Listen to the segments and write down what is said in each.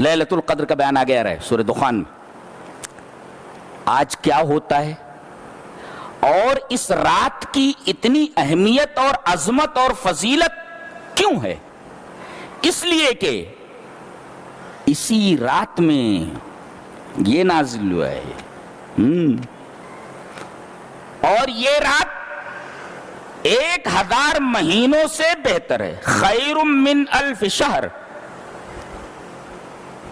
لیلۃ القدر کا بیان آ گیا ہے سورہ دخان میں. آج کیا ہوتا ہے اور اس رات کی اتنی اہمیت اور عظمت اور فضیلت کیوں ہے؟ اس لیے کہ اسی رات میں یہ نازل ہوا ہے. اور یہ رات 1000 مہینوں سے بہتر ہے. خیر من الف شہر.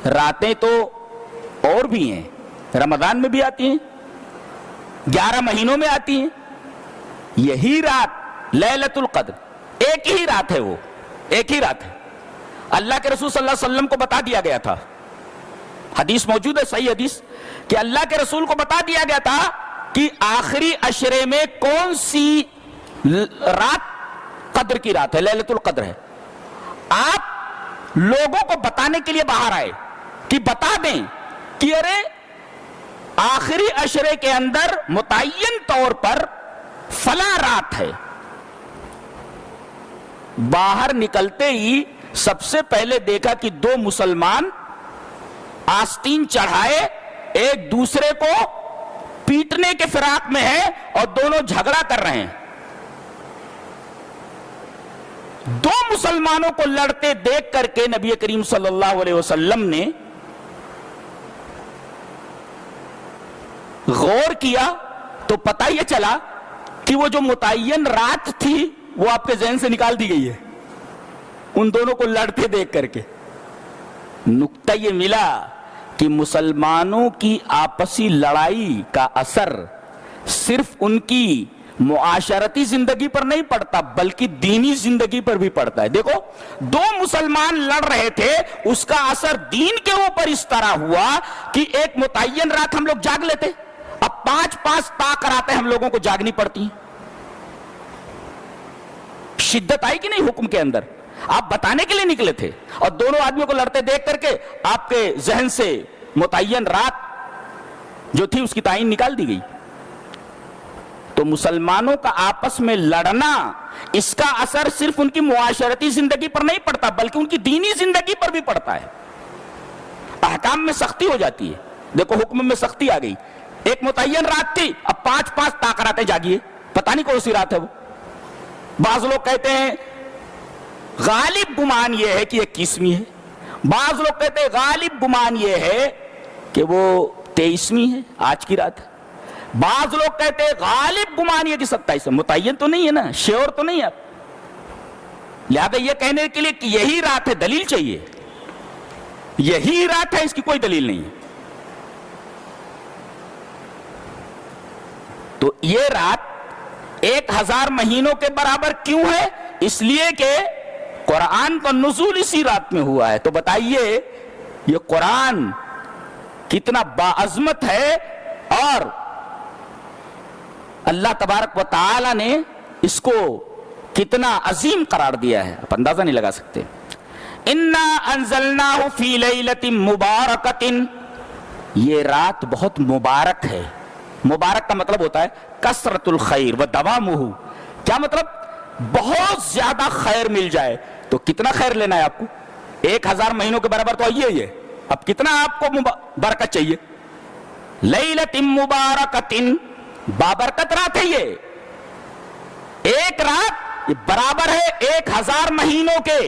راتیں تو اور بھی ہیں، رمضان میں بھی آتی ہیں، 11 مہینوں میں آتی ہیں. یہی رات لیلۃ القدر ایک ہی رات ہے، وہ ایک ہی رات ہے. اللہ کے رسول صلی اللہ علیہ وسلم کو بتا دیا گیا تھا، حدیث موجود ہے صحیح حدیث، کہ اللہ کے رسول کو بتا دیا گیا تھا کہ آخری عشرے میں کون سی رات قدر کی رات ہے، لیلۃ القدر ہے. آپ لوگوں کو بتانے کے لیے باہر آئے کہ بتا دیں کہ ارے آخری عشرے کے اندر متعین طور پر فلاں رات ہے. باہر نکلتے ہی سب سے پہلے دیکھا کہ 2 مسلمان آستین چڑھائے ایک دوسرے کو پیٹنے کے فراق میں ہیں اور دونوں جھگڑا کر رہے ہیں. 2 مسلمانوں کو لڑتے دیکھ کر کے نبی کریم صلی اللہ علیہ وسلم نے غور کیا تو پتہ یہ چلا کہ وہ جو متعین رات تھی وہ آپ کے ذہن سے نکال دی گئی ہے ان دونوں کو لڑتے دیکھ کر کے. نکتہ یہ ملا کہ مسلمانوں کی آپسی لڑائی کا اثر صرف ان کی معاشرتی زندگی پر نہیں پڑتا بلکہ دینی زندگی پر بھی پڑتا ہے. دیکھو 2 مسلمان لڑ رہے تھے، اس کا اثر دین کے اوپر اس طرح ہوا کہ ایک متعین رات ہم لوگ جاگ لیتے، اب 5 طاق راتیں ہم لوگوں کو جاگنی پڑتی ہیں. شدت آئی کہ نہیں حکم کے اندر؟ آپ بتانے کے لیے نکلے تھے اور دونوں آدمیوں کو لڑتے دیکھ کر کے آپ کے ذہن سے متعین رات جو تھی اس کی تعین نکال دی گئی. تو مسلمانوں کا آپس میں لڑنا، اس کا اثر صرف ان کی معاشرتی زندگی پر نہیں پڑتا بلکہ ان کی دینی زندگی پر بھی پڑتا ہے. احکام میں سختی ہو جاتی ہے. دیکھو حکم میں سختی آ گئی. ایک متعین رات تھی، اب 5 طاق راتیں جاگیے، پتہ نہیں کون سی رات ہے وہ. بعض لوگ کہتے ہیں غالب گمان یہ ہے کہ 21ویں ہے، بعض لوگ کہتے ہیں غالب گمان یہ ہے کہ وہ 23ویں ہے، آج کی رات ہے. بعض لوگ کہتے ہیں غالب گمان یہ کہ 27 ہے. متعین تو نہیں ہے نا، شیور تو نہیں ہے. لہذا یہ کہنے کے لیے کہ یہی رات ہے دلیل چاہیے. یہی رات ہے، اس کی کوئی دلیل نہیں ہے. تو یہ رات 1000 مہینوں کے برابر کیوں ہے؟ اس لیے کہ قرآن کا نزول اسی رات میں ہوا ہے. تو بتائیے یہ قرآن کتنا باعظمت ہے اور اللہ تبارک و تعالی نے اس کو کتنا عظیم قرار دیا ہے، آپ اندازہ نہیں لگا سکتے. انا انزلناہ فی لیلۃ مبارکۃ. یہ رات بہت مبارک ہے. مبارک کا مطلب ہوتا ہے کثرت الخیر و دوامہ. کیا مطلب؟ بہت زیادہ خیر مل جائے. تو کتنا خیر لینا ہے آپ کو؟ 1000 مہینوں کے برابر تو آئیے یہ. اب کتنا آپ کو برکت چاہیے؟ لیلۃ مبارکۃ، بابرکت رات ہے یہ. ایک رات یہ برابر ہے 1000 مہینوں کے.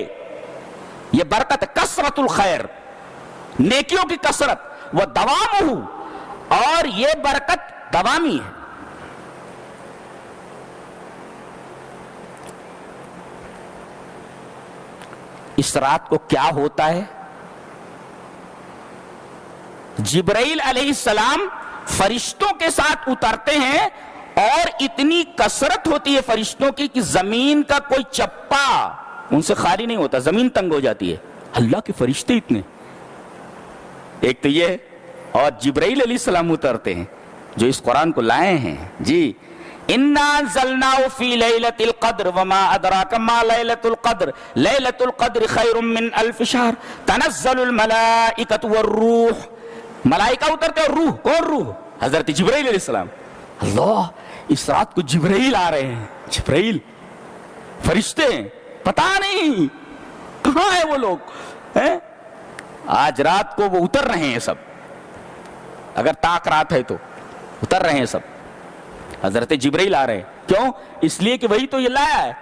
یہ برکت کثرت الخیر، نیکیوں کی کثرت، و دوامہ، اور یہ برکت دوامی ہے. اس رات کو کیا ہوتا ہے؟ جبرائیل علیہ السلام فرشتوں کے ساتھ اترتے ہیں اور اتنی کثرت ہوتی ہے فرشتوں کی کہ زمین کا کوئی چپا ان سے خالی نہیں ہوتا، زمین تنگ ہو جاتی ہے. اللہ کے فرشتے اتنے. ایک تو یہ، اور جبرائیل علیہ السلام اترتے ہیں جو اس قرآن کو لائے ہیں. جی انا انزلناہ فی لیلۃ القدر وما ادراک ما لیلۃ القدر لیلۃ القدر خیر من الف شہر تنزل الملائکۃ والروح. ملائکہ اترتے اور روح. کون روح؟ حضرت جبرائیل علیہ السلام. اللہ، اس رات کو جبرائیل آ رہے ہیں. جبرائیل فرشتے ہیں، پتہ نہیں کہاں ہے وہ لوگ. آج رات کو وہ اتر رہے ہیں سب، اگر طاق رات ہے تو اتر رہے ہیں سب، حضرت جبرائیل آ رہے ہیں. کیوں؟ اس لیے کہ وہی تو یہ لایا ہے،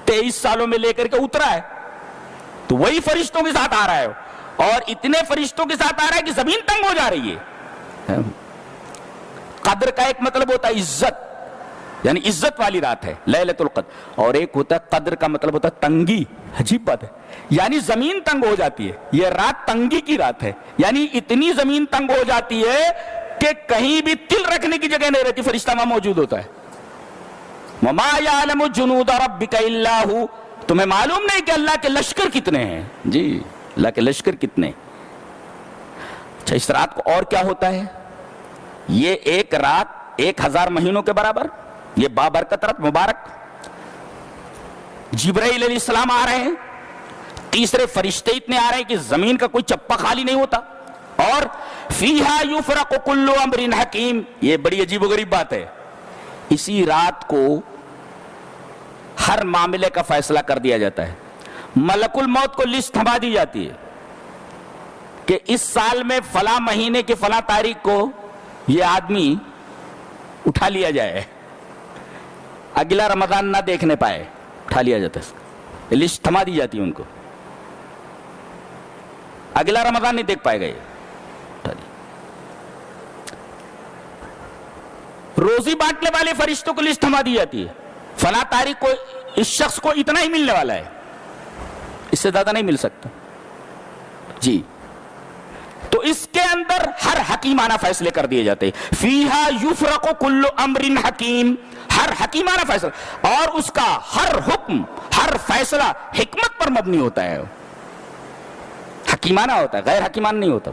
23 سالوں میں لے کر کے اترا ہے، تو وہی فرشتوں کے ساتھ آ رہا ہے، اور اتنے فرشتوں کے ساتھ آ رہا ہے کہ زمین تنگ ہو جا رہی ہے. قدر کا ایک مطلب ہوتا ہے عزت، یعنی عزت والی رات ہے لیلۃ القدر، اور ایک ہوتا ہے قدر کا مطلب ہوتا ہے تنگی. عجیب بات ہے، یعنی زمین تنگ ہو جاتی ہے، یہ رات تنگی کی رات ہے، یعنی اتنی زمین تنگ ہو جاتی ہے کہ کہیں بھی تل رکھنے کی جگہ نہیں رہتی، فرشتہ وہاں موجود ہوتا ہے. وَمَا يَعْلَمُ جُنُودَ رَبِّكَ إِلَّا هُ، تمہیں معلوم نہیں کہ اللہ کے لشکر کتنے ہیں. جی اللہ کے لشکر کتنے. اچھا اس رات کو اور کیا ہوتا ہے؟ یہ ایک رات 1000 مہینوں کے برابر، یہ بابرکت رات مبارک. جبرائیل علیہ السلام آ رہے ہیں، تیسرے فرشتے اتنے آ رہے ہیں کہ زمین کا کوئی چپا خالی نہیں ہوتا. اور فیہا یفرق کل امر حکیم، یہ بڑی عجیب و غریب بات ہے، اسی رات کو ہر معاملے کا فیصلہ کر دیا جاتا ہے. ملک الموت کو لسٹ تھما دی جاتی ہے کہ اس سال میں فلاں مہینے کے فلاں تاریخ کو یہ آدمی اٹھا لیا جائے، اگلا رمضان نہ دیکھنے پائے، اٹھا لیا جاتا ہے، لسٹ تھما دی جاتی ہے ان کو، اگلا رمضان نہیں دیکھ پائے گا. یہ روزی بانٹنے والے فرشتوں کو لسٹ تھما دی جاتی ہے، فلاں تاریخ کو اس شخص کو اتنا ہی ملنے والا ہے، اس سے زیادہ نہیں مل سکتا. جی تو اس کے اندر ہر حکیمانہ فیصلے کر دیے جاتے ہیں. فیہا یفرق کل امر حکیم، ہر حکیمانہ فیصلہ، اور اس کا ہر حکم ہر فیصلہ حکمت پر مبنی ہوتا ہے، حکیمانہ ہوتا ہے، غیر حکیمانہ نہیں ہوتا.